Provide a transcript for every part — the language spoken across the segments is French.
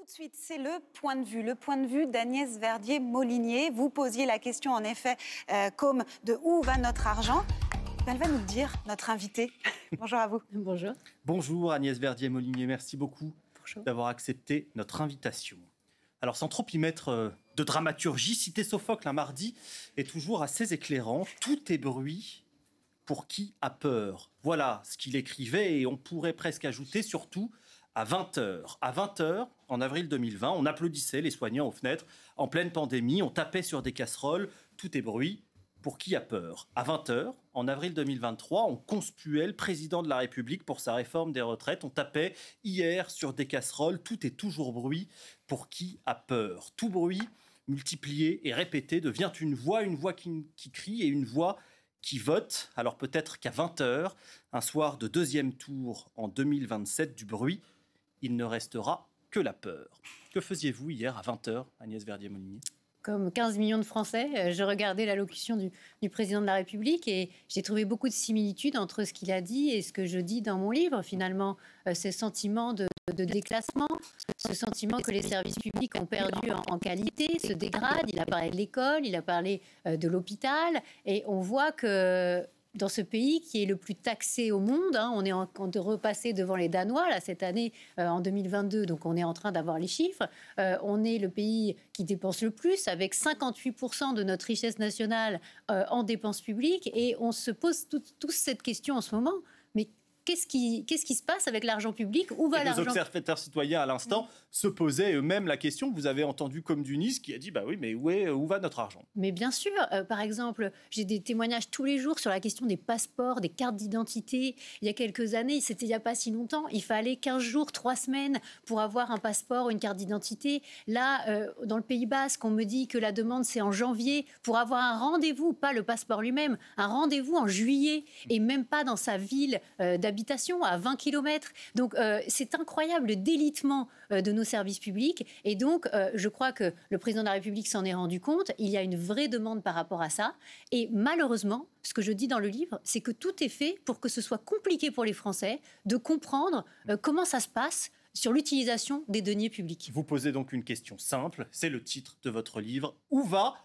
Tout de suite, c'est le point de vue d'Agnès Verdier-Molinier. Vous posiez la question, en effet, comme de où va notre argent. Elle va nous le dire, notre invitée. Bonjour à vous. Bonjour. Bonjour Agnès Verdier-Molinier, merci beaucoup d'avoir accepté notre invitation. Alors sans trop y mettre de dramaturgie, citer Sophocle un mardi est toujours assez éclairant. Tout est bruit pour qui a peur. Voilà ce qu'il écrivait et on pourrait presque ajouter surtout à 20h. À 20h, en avril 2020, on applaudissait les soignants aux fenêtres en pleine pandémie, on tapait sur des casseroles, tout est bruit pour qui a peur. À 20h, en avril 2023, on conspuait le président de la République pour sa réforme des retraites. On tapait hier sur des casseroles. Tout est toujours bruit pour qui a peur. Tout bruit multiplié et répété devient une voix qui crie et une voix qui vote. Alors peut-être qu'à 20h, un soir de deuxième tour en 2027 du bruit, il ne restera que la peur. Que faisiez-vous hier à 20h, Agnès Verdier-Molinier ? Comme 15 millions de Français, je regardais l'allocution du président de la République et j'ai trouvé beaucoup de similitudes entre ce qu'il a dit et ce que je dis dans mon livre. Finalement, ce sentiment de déclassement, ce sentiment que les services publics ont perdu en qualité, se dégradent. Il a parlé de l'école, il a parlé de l'hôpital et on voit que dans ce pays qui est le plus taxé au monde, on est en train de repasser devant les Danois là, cette année, en 2022, donc on est en train d'avoir les chiffres. On est le pays qui dépense le plus, avec 58% de notre richesse nationale en dépenses publiques, et on se pose tous cette question en ce moment. Mais qu'est-ce qui se passe avec l'argent public ? Où va l'argent ? Les observateurs citoyens, à l'instant, se posaient eux-mêmes la question que vous avez entendue comme Dunis, qui a dit « bah oui, mais où va notre argent ?» Mais bien sûr, par exemple, j'ai des témoignages tous les jours sur la question des passeports, des cartes d'identité. Il y a quelques années, c'était il n'y a pas si longtemps, il fallait 15 jours, 3 semaines pour avoir un passeport ou une carte d'identité. Là, dans le Pays Basque, on me dit que la demande, c'est en janvier, pour avoir un rendez-vous, pas le passeport lui-même, un rendez-vous en juillet, et même pas dans sa ville d'habitation, à 20 km. Donc, c'est incroyable le délitement de nos services publics. Et donc, je crois que le président de la République s'en est rendu compte. Il y a une vraie demande par rapport à ça. Et malheureusement, ce que je dis dans le livre, c'est que tout est fait pour que ce soit compliqué pour les Français de comprendre comment ça se passe sur l'utilisation des deniers publics. Vous posez donc une question simple, c'est le titre de votre livre. Où va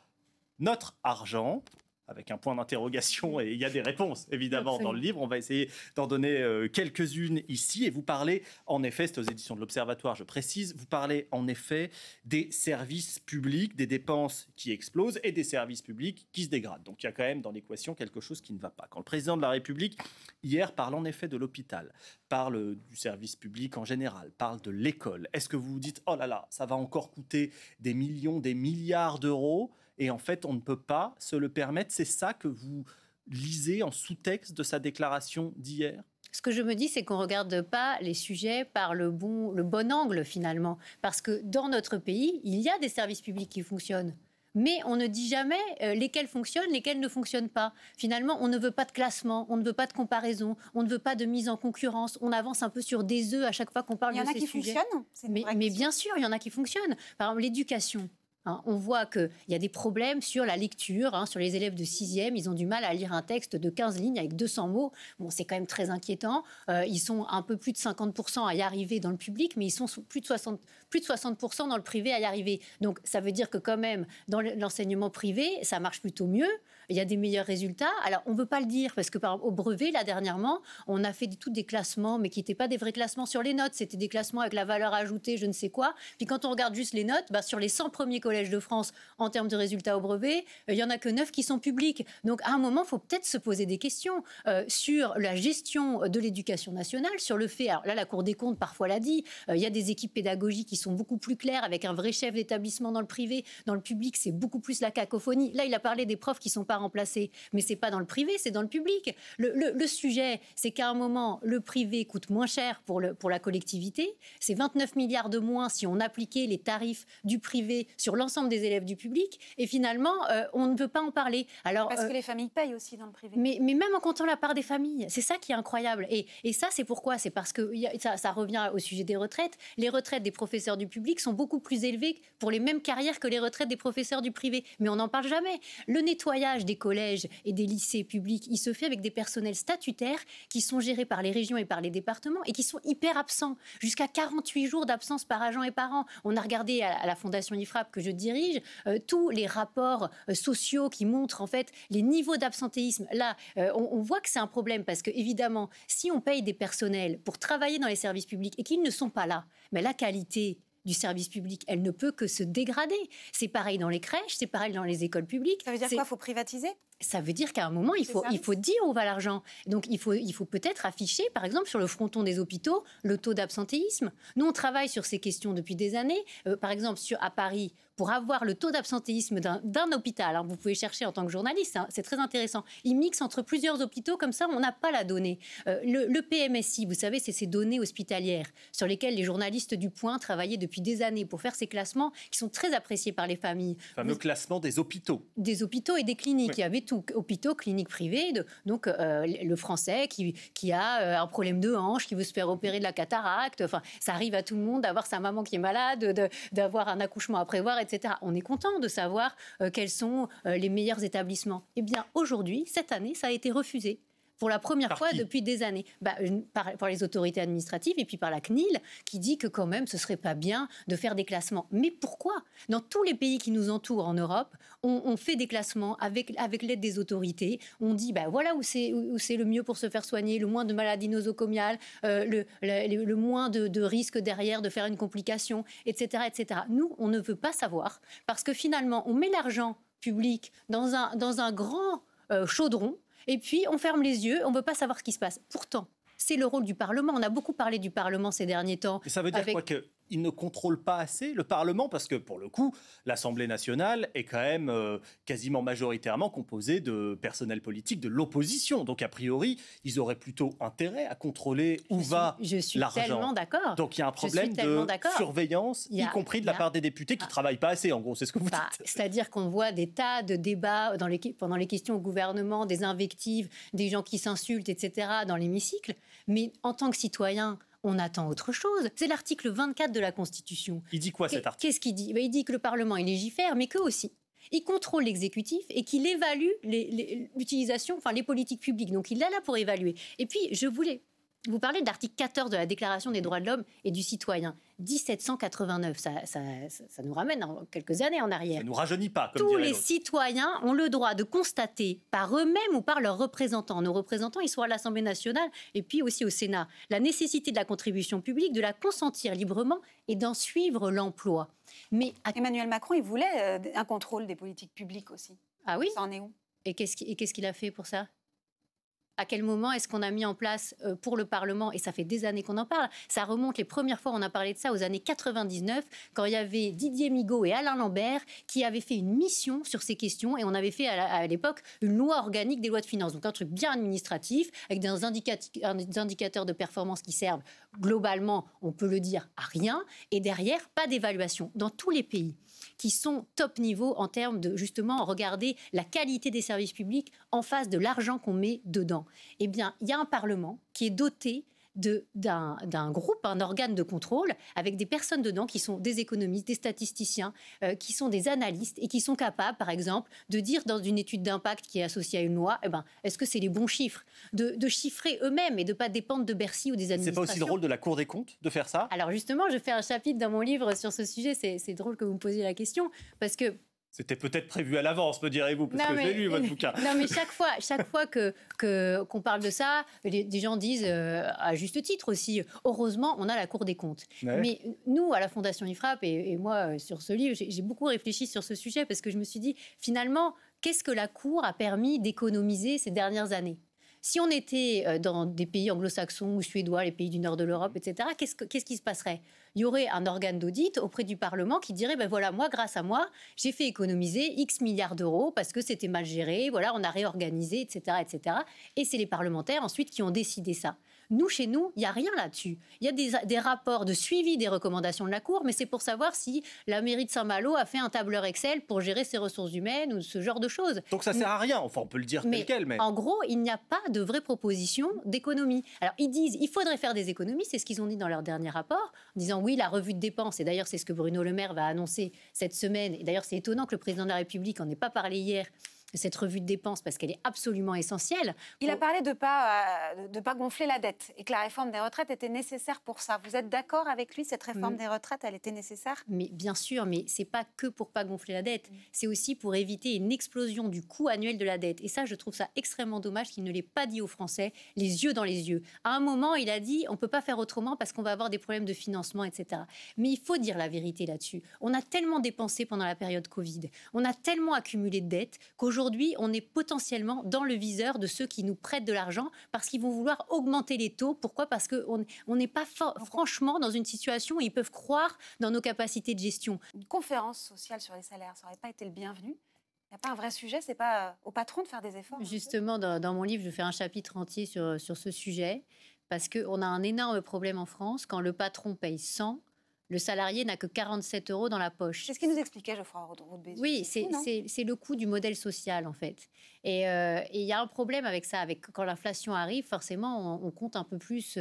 notre argent ? Avec un point d'interrogation, et il y a des réponses, évidemment, Absolument. Dans le livre. On va essayer d'en donner quelques-unes ici. Et vous parlez, en effet, c'est aux éditions de l'Observatoire, je précise, vous parlez, en effet, des services publics, des dépenses qui explosent et des services publics qui se dégradent. Donc, il y a quand même dans l'équation quelque chose qui ne va pas. Quand le président de la République, hier, parle en effet de l'hôpital, parle du service public en général, parle de l'école, est-ce que vous vous dites, oh là là, ça va encore coûter des millions, des milliards d'euros ? Et en fait, on ne peut pas se le permettre. C'est ça que vous lisez en sous-texte de sa déclaration d'hier ? Ce que je me dis, c'est qu'on ne regarde pas les sujets par le bon angle, finalement. Parce que dans notre pays, il y a des services publics qui fonctionnent. Mais on ne dit jamais lesquels fonctionnent, lesquels ne fonctionnent pas. Finalement, on ne veut pas de classement, on ne veut pas de comparaison, on ne veut pas de mise en concurrence. On avance un peu sur des œufs à chaque fois qu'on parle de ces sujets. Il y en a qui fonctionnent ? Mais bien sûr, il y en a qui fonctionnent. Par exemple, l'éducation. On voit qu'il y a des problèmes sur la lecture, sur les élèves de 6e. Ils ont du mal à lire un texte de 15 lignes avec 200 mots. Bon, c'est quand même très inquiétant. Ils sont un peu plus de 50% à y arriver dans le public, mais ils sont plus de 60% dans le privé à y arriver. Donc, ça veut dire que quand même, dans l'enseignement privé, ça marche plutôt mieux. Il y a des meilleurs résultats. Alors, on ne veut pas le dire, parce que par exemple, au brevet, là, dernièrement, on a fait tous des classements, mais qui n'étaient pas des vrais classements sur les notes. C'était des classements avec la valeur ajoutée, je ne sais quoi. Puis quand on regarde juste les notes, sur les 100 premiers collèges de France, en termes de résultats au brevet, il n'y en a que 9 qui sont publics. Donc, à un moment, il faut peut-être se poser des questions sur la gestion de l'éducation nationale, sur le fait, alors là, la Cour des comptes, parfois l'a dit, il y a des équipes pédagogiques qui sont beaucoup plus claires, avec un vrai chef d'établissement dans le privé. Dans le public, c'est beaucoup plus la cacophonie. Là, il a parlé des profs qui ne sont pas remplacés, mais ce n'est pas dans le privé, c'est dans le public. Le sujet, c'est qu'à un moment, le privé coûte moins cher pour la collectivité. C'est 29 milliards de moins si on appliquait les tarifs du privé sur l'ensemble des élèves du public. Et finalement, on ne veut pas en parler. Alors, parce que les familles payent aussi dans le privé. Mais même en comptant la part des familles, c'est ça qui est incroyable. Et ça, c'est pourquoi ? C'est parce que ça revient au sujet des retraites. Les retraites des professeurs du public sont beaucoup plus élevées pour les mêmes carrières que les retraites des professeurs du privé. Mais on n'en parle jamais. Le nettoyage des collèges et des lycées publics, il se fait avec des personnels statutaires qui sont gérés par les régions et par les départements et qui sont hyper absents. Jusqu'à 48 jours d'absence par agent et par an. On a regardé à la Fondation IFRAP que je dirige tous les rapports sociaux qui montrent en fait les niveaux d'absentéisme. Là, on voit que c'est un problème parce que évidemment, si on paye des personnels pour travailler dans les services publics et qu'ils ne sont pas là, mais la qualité du service public, elle ne peut que se dégrader. C'est pareil dans les crèches, c'est pareil dans les écoles publiques. Ça veut dire quoi? Il faut privatiser? Ça veut dire qu'à un moment, il faut dire où va l'argent. Donc, il faut peut-être afficher, par exemple, sur le fronton des hôpitaux, le taux d'absentéisme. Nous, on travaille sur ces questions depuis des années. Par exemple, à Paris, pour avoir le taux d'absentéisme d'un hôpital, hein, vous pouvez chercher en tant que journaliste, hein, c'est très intéressant. Ils mixent entre plusieurs hôpitaux, comme ça, on n'a pas la donnée. Le PMSI, vous savez, c'est ces données hospitalières sur lesquelles les journalistes du Point travaillaient depuis des années pour faire ces classements qui sont très appréciés par les familles. Le fameux classement des hôpitaux. Des hôpitaux et des cliniques. Oui. Il y avait tout, hôpitaux, cliniques privées, donc le Français qui a un problème de hanche, qui veut se faire opérer de la cataracte, enfin, ça arrive à tout le monde d'avoir sa maman qui est malade, d'avoir un accouchement à prévoir, etc. On est content de savoir quels sont les meilleurs établissements. Eh bien, aujourd'hui, cette année, ça a été refusé. Pour la première fois depuis des années, par les autorités administratives et puis par la CNIL, qui dit que quand même, ce ne serait pas bien de faire des classements. Mais pourquoi? Dans tous les pays qui nous entourent en Europe, on fait des classements avec l'aide des autorités. On dit, voilà où c'est le mieux pour se faire soigner, le moins de maladies nosocomiales, le moins de risques derrière de faire une complication, etc., etc. Nous, on ne veut pas savoir, parce que finalement, on met l'argent public dans un grand chaudron, et puis, on ferme les yeux, on ne veut pas savoir ce qui se passe. Pourtant, c'est le rôle du Parlement. On a beaucoup parlé du Parlement ces derniers temps. Et ça veut dire quoi, qu'il ne contrôle pas assez le Parlement? Parce que, pour le coup, l'Assemblée nationale est quand même quasiment majoritairement composée de personnel politique de l'opposition. Donc, a priori, ils auraient plutôt intérêt à contrôler où va l'argent. Je suis tellement d'accord. Donc, il y a un problème de surveillance, y compris de la part des députés qui ne travaillent pas assez, en gros. C'est ce que vous dites. C'est-à-dire qu'on voit des tas de débats pendant les questions au gouvernement, des invectives, des gens qui s'insultent, etc., dans l'hémicycle. Mais en tant que citoyen, on attend autre chose. C'est l'article 24 de la Constitution. Il dit quoi, cet article? Qu'est-ce qu'il dit? Il dit que le Parlement, il légifère, mais que aussi. Il contrôle l'exécutif et qu'il évalue l'utilisation, enfin les politiques publiques. Donc il est là pour évaluer. Et puis, je voulais vous parler de l'article 14 de la Déclaration des droits de l'homme et du citoyen. 1789, ça nous ramène quelques années en arrière. Ça ne nous rajeunit pas, comme Tous dirait les l'autre. citoyens ont le droit de constater par eux-mêmes ou par leurs représentants. Nos représentants, ils sont à l'Assemblée nationale et puis aussi au Sénat. La nécessité de la contribution publique, de la consentir librement et d'en suivre l'emploi. Mais Emmanuel Macron, il voulait un contrôle des politiques publiques aussi. Ah oui? Ça en est où? Et qu'est-ce qu'il a fait pour ça? À quel moment est-ce qu'on a mis en place pour le Parlement, et ça fait des années qu'on en parle, ça remonte, les premières fois on a parlé de ça aux années 99, quand il y avait Didier Migaud et Alain Lambert qui avaient fait une mission sur ces questions, et on avait fait à l'époque une loi organique des lois de finances, donc un truc bien administratif, avec des indicateurs de performance qui servent globalement, on peut le dire, à rien, et derrière, pas d'évaluation. Dans tous les pays qui sont top niveau en termes de, justement, regarder la qualité des services publics en face de l'argent qu'on met dedans. Eh bien, il y a un Parlement qui est doté d'un groupe, un organe de contrôle, avec des personnes dedans qui sont des économistes, des statisticiens, qui sont des analystes et qui sont capables, par exemple, de dire dans une étude d'impact qui est associée à une loi, est-ce que c'est les bons chiffres, de chiffrer eux-mêmes et de ne pas dépendre de Bercy ou des administrations. C'est pas aussi le rôle de la Cour des comptes de faire ça? Alors justement, je fais un chapitre dans mon livre sur ce sujet, c'est drôle que vous me posiez la question, parce que c'était peut-être prévu à l'avance, me direz-vous, parce que j'ai lu votre bouquin. Non, mais chaque fois qu'on parle de ça, des gens disent, à juste titre aussi, heureusement, on a la Cour des comptes. Ouais. Mais nous, à la Fondation IFRAP, et moi, sur ce livre, j'ai beaucoup réfléchi sur ce sujet, parce que je me suis dit, finalement, qu'est-ce que la Cour a permis d'économiser ces dernières années ? Si on était dans des pays anglo-saxons ou suédois, les pays du nord de l'Europe, etc., qu'est-ce qui se passerait? Il y aurait un organe d'audit auprès du Parlement qui dirait, voilà, moi, grâce à moi, j'ai fait économiser X milliards d'euros parce que c'était mal géré, voilà, on a réorganisé, etc., etc. Et c'est les parlementaires ensuite qui ont décidé ça. Nous, chez nous, il n'y a rien là-dessus. Il y a des rapports de suivi des recommandations de la Cour, mais c'est pour savoir si la mairie de Saint-Malo a fait un tableur Excel pour gérer ses ressources humaines ou ce genre de choses. Donc ça ne sert à rien, enfin on peut le dire tel quel. Mais en gros, il n'y a pas de vraie proposition d'économie. Alors ils disent il faudrait faire des économies, c'est ce qu'ils ont dit dans leur dernier rapport, en disant oui, la revue de dépenses, et d'ailleurs c'est ce que Bruno Le Maire va annoncer cette semaine, et d'ailleurs c'est étonnant que le président de la République n'en ait pas parlé hier, cette revue de dépenses parce qu'elle est absolument essentielle. Il a parlé de pas gonfler la dette et que la réforme des retraites était nécessaire pour ça. Vous êtes d'accord avec lui, cette réforme des retraites, elle était nécessaire? Mais bien sûr, mais c'est pas que pour pas gonfler la dette, c'est aussi pour éviter une explosion du coût annuel de la dette. Et ça, je trouve ça extrêmement dommage qu'il ne l'ait pas dit aux Français, les yeux dans les yeux. À un moment, il a dit, on peut pas faire autrement parce qu'on va avoir des problèmes de financement, etc. Mais il faut dire la vérité là-dessus. On a tellement dépensé pendant la période Covid, on a tellement accumulé de dettes qu'aujourd'hui, on est potentiellement dans le viseur de ceux qui nous prêtent de l'argent parce qu'ils vont vouloir augmenter les taux. Pourquoi ? Parce qu'on n'est pas franchement dans une situation où ils peuvent croire dans nos capacités de gestion. Une conférence sociale sur les salaires, ça n'aurait pas été le bienvenu? Il n'y a pas un vrai sujet? C'est pas au patron de faire des efforts? Justement, dans mon livre, je fais un chapitre entier sur ce sujet parce qu'on a un énorme problème en France. Quand le patron paye 100, le salarié n'a que 47 € dans la poche. C'est ce qu'il nous expliquait, Geoffroy Roux de Bézieux. Oui, c'est le coût du modèle social, en fait. Et il y a un problème avec ça. Quand l'inflation arrive, forcément, on compte un peu plus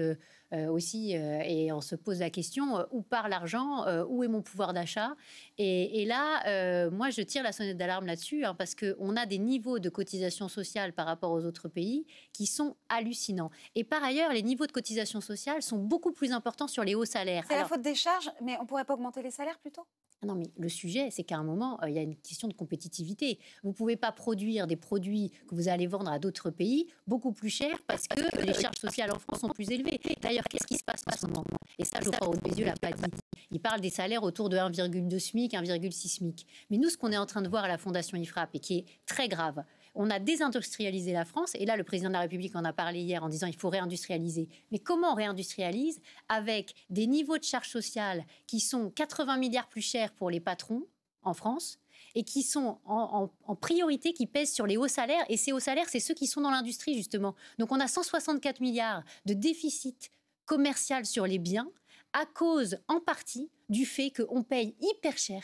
aussi et on se pose la question, où part l'argent? Où est mon pouvoir d'achat? Et là, moi, je tire la sonnette d'alarme là-dessus parce qu'on a des niveaux de cotisation sociale par rapport aux autres pays qui sont hallucinants. Et par ailleurs, les niveaux de cotisation sociale sont beaucoup plus importants sur les hauts salaires. C'est la faute des charges, mais on ne pourrait pas augmenter les salaires plutôt? Non, mais le sujet, c'est qu'à un moment, il y a une question de compétitivité. Vous ne pouvez pas produire des produits que vous allez vendre à d'autres pays beaucoup plus chers parce que les charges sociales en France sont plus élevées. D'ailleurs, qu'est-ce qui se passe en ce moment? Et ça, Geoffroy Roux de Bézieux ne l'a pas dit. Il parle des salaires autour de 1,2 SMIC, 1,6 SMIC. Mais nous, ce qu'on est en train de voir à la Fondation IFRAP et qui est très grave, on a désindustrialisé la France. Et là, le président de la République en a parlé hier en disant qu'il faut réindustrialiser. Mais comment on réindustrialise avec des niveaux de charges sociales qui sont 80 milliards plus chers pour les patrons en France et qui sont en priorité, qui pèsent sur les hauts salaires. Et ces hauts salaires, c'est ceux qui sont dans l'industrie, justement. Donc, on a 164 milliards de déficit commercial sur les biens à cause, en partie, du fait qu'on paye hyper cher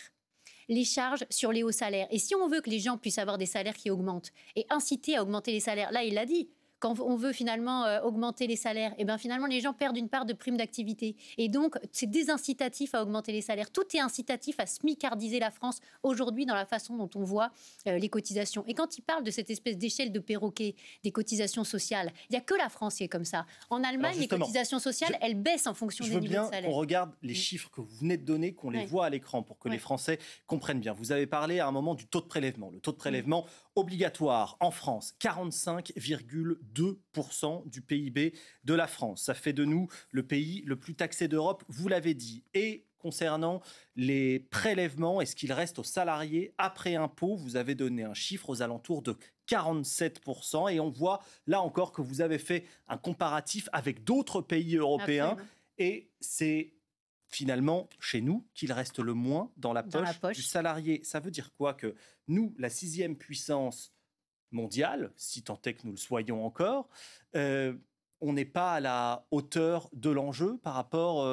les charges sur les hauts salaires. Et si on veut que les gens puissent avoir des salaires qui augmentent et inciter à augmenter les salaires, là, il l'a dit, quand on veut finalement augmenter les salaires, et bien finalement, les gens perdent une part de prime d'activité. Et donc, c'est désincitatif à augmenter les salaires. Tout est incitatif à smicardiser la France aujourd'hui dans la façon dont on voit les cotisations. Et quand il parle de cette espèce d'échelle de perroquet des cotisations sociales, il n'y a que la France qui est comme ça. En Allemagne, les cotisations sociales, elles baissent en fonction des niveaux de salaire. Je veux bien qu'on regarde les chiffres que vous venez de donner, qu'on les voit à l'écran pour que les Français comprennent bien. Vous avez parlé à un moment du taux de prélèvement. Le taux de prélèvement obligatoire en France, 45,2% du PIB de la France. Ça fait de nous le pays le plus taxé d'Europe, vous l'avez dit. Et concernant les prélèvements, est-ce qu'il reste aux salariés après impôt? Vous avez donné un chiffre aux alentours de 47%. Et on voit là encore que vous avez fait un comparatif avec d'autres pays européens. Absolument. Et c'est finalement chez nous qu'il reste le moins dans la poche du salarié. Ça veut dire quoi? Que nous, la 6e puissance mondiale, si tant est que nous le soyons encore, on n'est pas à la hauteur de l'enjeu par rapport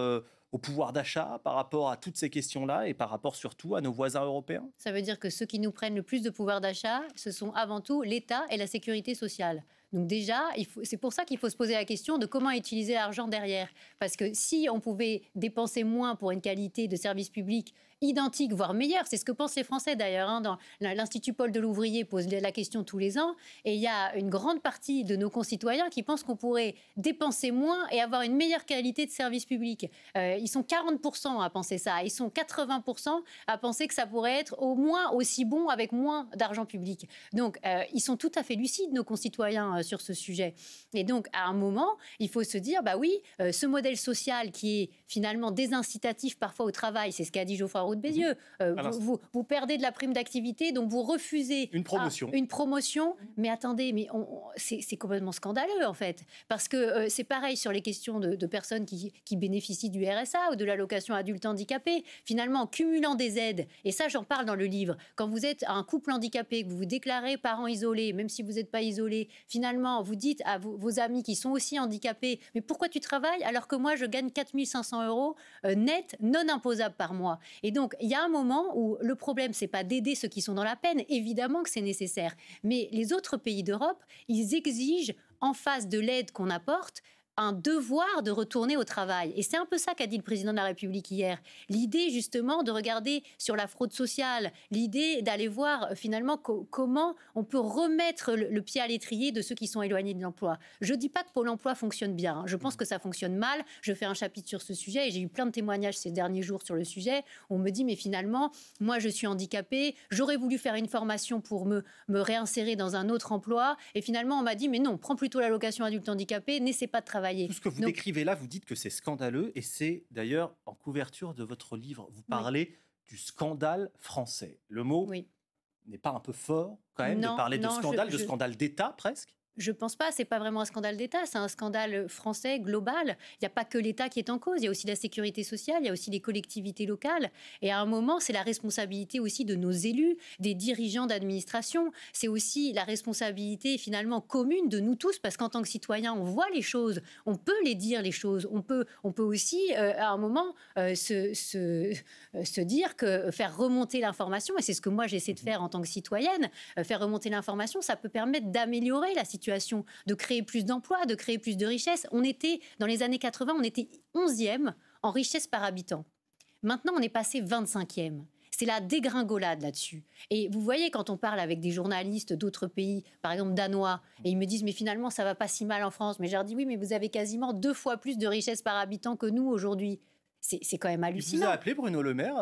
au pouvoir d'achat, par rapport à toutes ces questions-là et par rapport surtout à nos voisins européens? Ça veut dire que ceux qui nous prennent le plus de pouvoir d'achat, ce sont avant tout l'État et la sécurité sociale. Donc déjà, c'est pour ça qu'il faut se poser la question de comment utiliser l'argent derrière. Parce que si on pouvait dépenser moins pour une qualité de service public identique, voire meilleure, c'est ce que pensent les Français d'ailleurs. Dans l'Institut Paul Delouvrier pose la question tous les ans. Et il y a une grande partie de nos concitoyens qui pensent qu'on pourrait dépenser moins et avoir une meilleure qualité de service public. Ils sont 40% à penser ça. Ils sont 80% à penser que ça pourrait être au moins aussi bon avec moins d'argent public. Donc, ils sont tout à fait lucides, nos concitoyens, sur ce sujet. Et donc, à un moment, il faut se dire, bah oui, ce modèle social qui est finalement désincitatif parfois au travail, c'est ce qu'a dit Geoffroy Roux de Bézieux. Vous perdez de la prime d'activité, donc vous refusez une promotion. Mais attendez, mais c'est complètement scandaleux en fait. Parce que c'est pareil sur les questions de personnes qui bénéficient du RSA ou de l'allocation adulte handicapé. Finalement, en cumulant des aides, et ça j'en parle dans le livre, quand vous êtes un couple handicapé, que vous vous déclarez parent isolé, même si vous n'êtes pas isolé, finalement, vous dites à vos amis qui sont aussi handicapés, mais pourquoi tu travailles alors que moi, je gagne 4 500 € net, non imposables par mois? Et donc, il y a un moment où le problème, c'est pas d'aider ceux qui sont dans la peine. Évidemment que c'est nécessaire. Mais les autres pays d'Europe, ils exigent, en face de l'aide qu'on apporte, un devoir de retourner au travail. Et c'est un peu ça qu'a dit le président de la République hier. L'idée, justement, de regarder sur la fraude sociale, l'idée d'aller voir, finalement, comment on peut remettre le pied à l'étrier de ceux qui sont éloignés de l'emploi. Je ne dis pas que Pôle emploi fonctionne bien. Je pense que ça fonctionne mal. Je fais un chapitre sur ce sujet et j'ai eu plein de témoignages ces derniers jours sur le sujet. On me dit, mais finalement, moi, je suis handicapée, j'aurais voulu faire une formation pour me réinsérer dans un autre emploi. Et finalement, on m'a dit, mais non, prends plutôt l'allocation adulte handicapé, n'essaie pas de travailler. Tout ce que vous décrivez là, vous dites que c'est scandaleux. Et c'est d'ailleurs en couverture de votre livre. Vous parlez du scandale français. Le mot n'est pas un peu fort, quand même, de parler de scandale, de scandale d'État, presque? Je ne pense pas, ce n'est pas vraiment un scandale d'État, c'est un scandale français global. Il n'y a pas que l'État qui est en cause, il y a aussi la sécurité sociale, il y a aussi les collectivités locales. Et à un moment, c'est la responsabilité aussi de nos élus, des dirigeants d'administration. C'est aussi la responsabilité finalement commune de nous tous, parce qu'en tant que citoyens, on voit les choses, on peut les dire les choses, on peut aussi à un moment se dire que faire remonter l'information, et c'est ce que moi j'essaie de faire en tant que citoyenne, faire remonter l'information, ça peut permettre d'améliorer la situation, de créer plus d'emplois, de créer plus de richesses. Dans les années 80, on était 11e en richesse par habitant. Maintenant, on est passé 25e. C'est la dégringolade là-dessus. Et vous voyez, quand on parle avec des journalistes d'autres pays, par exemple danois, et ils me disent, mais finalement, ça va pas si mal en France. Mais je leur dis, oui, mais vous avez quasiment 2 fois plus de richesse par habitant que nous aujourd'hui. C'est quand même hallucinant. Il vous a appelé Bruno Le Maire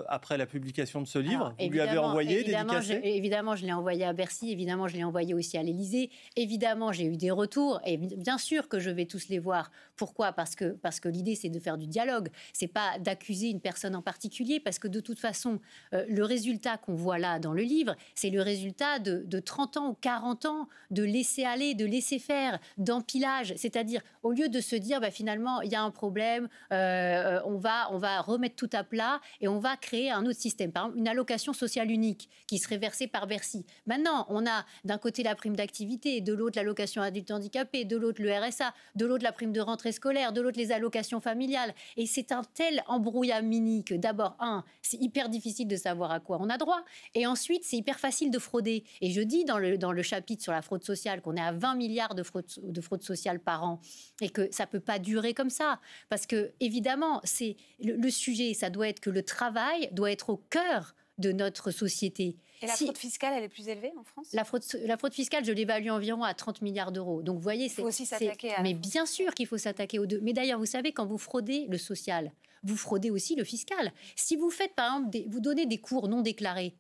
après la publication de ce livre? Vous lui avez envoyé, dédicacé? Évidemment, je l'ai envoyé à Bercy. Évidemment, je l'ai envoyé aussi à l'Élysée. Évidemment, j'ai eu des retours. Et bien sûr que je vais tous les voir. Pourquoi? Parce que l'idée, c'est de faire du dialogue. C'est pas d'accuser une personne en particulier. Parce que de toute façon, le résultat qu'on voit là dans le livre, c'est le résultat de 30 ans ou 40 ans de laisser aller, de laisser faire, d'empilage. C'est-à-dire, au lieu de se dire, finalement, il y a un problème... on va remettre tout à plat et on va créer un autre système. Par exemple, une allocation sociale unique qui serait versée par Bercy. Maintenant, on a d'un côté la prime d'activité, de l'autre l'allocation adulte handicapé, de l'autre le RSA, de l'autre la prime de rentrée scolaire, de l'autre les allocations familiales. Et c'est un tel embrouillamini que d'abord, c'est hyper difficile de savoir à quoi on a droit. Et ensuite, c'est hyper facile de frauder. Et je dis dans le chapitre sur la fraude sociale qu'on est à 20 milliards de fraude sociale par an et que ça ne peut pas durer comme ça. Parce que, évidemment, c'est le sujet, ça doit être que le travail doit être au cœur de notre société. Et la fraude fiscale, elle est plus élevée en France? La fraude fiscale, je l'évalue environ à 30 milliards d'euros. Donc, vous voyez, il faut aussi s'attaquer à... Mais bien sûr qu'il faut s'attaquer aux deux. Mais d'ailleurs, vous savez, quand vous fraudez le social, vous fraudez aussi le fiscal. Si vous faites, par exemple, vous donnez des cours non déclarés,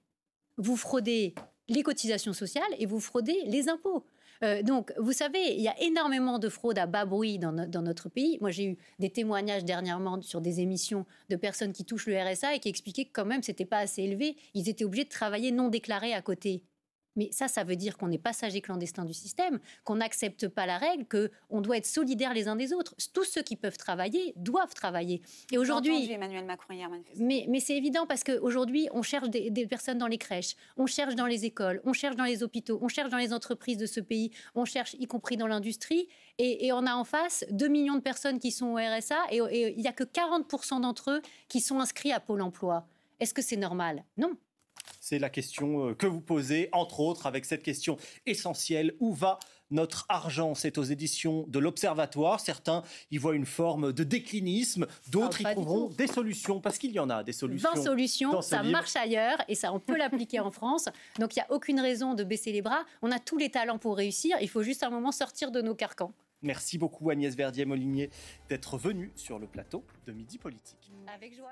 vous fraudez les cotisations sociales et vous fraudez les impôts. Donc, vous savez, il y a énormément de fraude à bas bruit dans notre pays. Moi, j'ai eu des témoignages dernièrement sur des émissions de personnes qui touchent le RSA et qui expliquaient que quand même, ce n'était pas assez élevé. Ils étaient obligés de travailler non déclaré à côté. Mais ça veut dire qu'on est passager clandestin du système, qu'on n'accepte pas la règle, qu'on doit être solidaires les uns des autres. Tous ceux qui peuvent travailler doivent travailler. Et aujourd'hui, Emmanuel Macron hier manifester. Mais c'est évident parce qu'aujourd'hui, on cherche des personnes dans les crèches, on cherche dans les écoles, on cherche dans les hôpitaux, on cherche dans les entreprises de ce pays, on cherche y compris dans l'industrie. Et on a en face 2 millions de personnes qui sont au RSA et il n'y a que 40% d'entre eux qui sont inscrits à Pôle emploi. Est-ce que c'est normal? Non. C'est la question que vous posez, entre autres, avec cette question essentielle. Où va notre argent? C'est aux éditions de l'Observatoire. Certains y voient une forme de déclinisme. D'autres y trouveront des solutions, parce qu'il y en a des solutions. 20 solutions, ça marche ailleurs et ça, on peut l'appliquer en France. Donc, il n'y a aucune raison de baisser les bras. On a tous les talents pour réussir. Il faut juste un moment sortir de nos carcans. Merci beaucoup Agnès Verdier-Molinier d'être venue sur le plateau de Midi Politique. Avec joie.